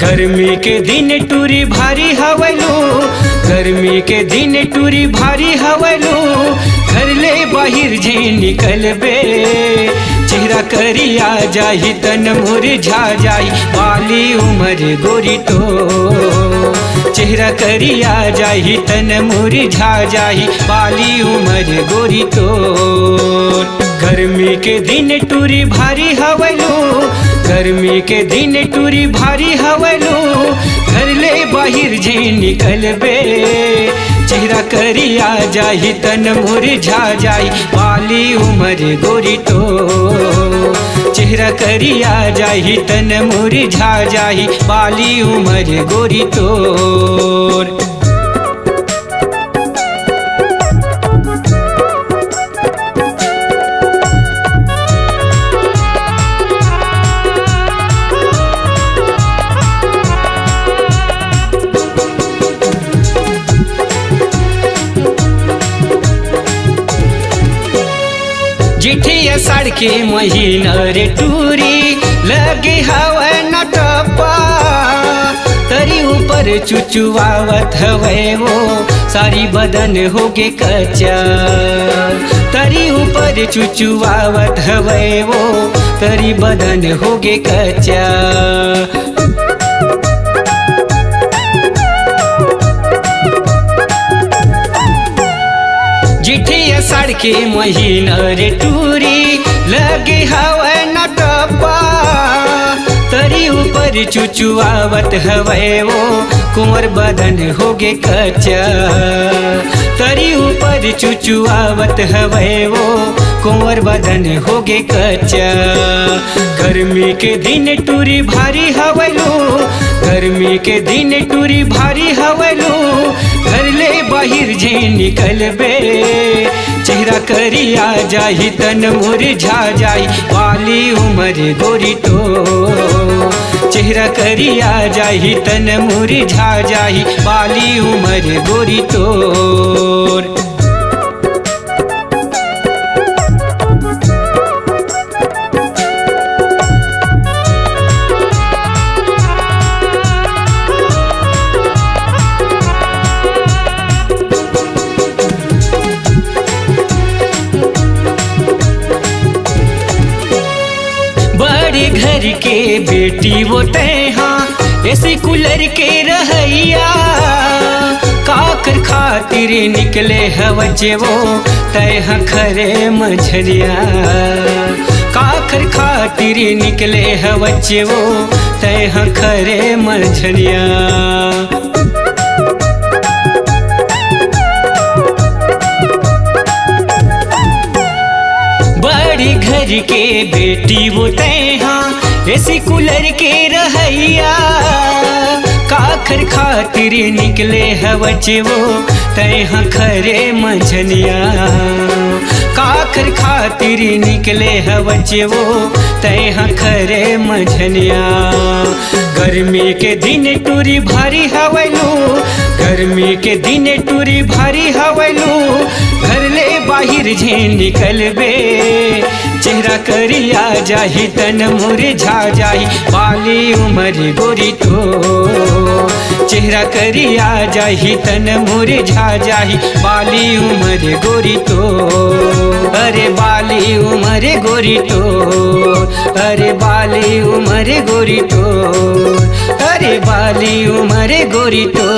गर्मी के दिन टूरी भारी हवलू, गर्मी के दिन टूरी भारी हवलू, घर ले बाहिर जे निकलबे, चेहरा करिया जाही तन मुरझा जाई, बाली उमर गोरी तो चेहरा करिया जाही तन मुरझा जाही, बाली उमर गोरी तो। गर्मी के दिन टूरी भारी हवलू, गर्मी के दिन टूरी भारी हवलू, घर ले बाहिर जे निकलबे, चेहरा करिया जाही तन मुरझा जाई, बाली उमर गोरी तो चेहरा करिया जाही तन मुरझा जाही, बाली उमर गोरी तो। जिठिया सड़के महीना रे टूरी लगे हवा न टप्पा, तरी ऊपर चुचुआवत हवे वो सारी बदन होगे कच्चा, तरी ऊपर चुचुआवत हवे वो तरी बदन होगे कच्चा। जिठिया सड़के महीना रे टूरी लगे हवा न टप्पा, तरी ऊपर चुचुआवत हवे वो कुंवर बदन होगे कच्चा, तरी ऊपर चुचुआवत हवे वो कुंवर बदन होगे कच्चा। गर्मी के दिन टूरी भारी हवलू, गर्मी के दिन टूरी भारी हवलू, घर ले बाहिर जे निकलबे, चेहरा करिया जाही तन मुरझा जाई, बाली उमर गोरी तो चेहरा करिया जाही तन मुरझा जाही, बाली उमर गोरी तो। बड़े घर के बेटी वो तैहा ऐसे कूलर के रहैया, काकर खातिर निकले हवजे वो तैहा खरे मझरिया, काकर खातिर निकले हवजे वो तैहा खरे मझरिया। बड़ी घर के बेटी वो तैहा ऐसी कूलर के रहैया, काखर खातिर निकले हवचे वो तैहा खरे मझलिया, काखर खातिर निकले हवचे वो तैहा खरे मझलिया। गर्मी के दिन टूरी भारी हवलू, गर्मी के दिन टूरी भारी हवलू, घर ले बाहिर जे निकलबे, चेहरा करिया जाही तन मुरझा जाही, बाली उमर गोरी तो चेहरा करिया जाही तन मुरझा जाही, बाली उमर गोरी तो। अरे बाली उमर गोरी तो, अरे बाली उमर गोरी तो, अरे बाली उमर गोरी तो।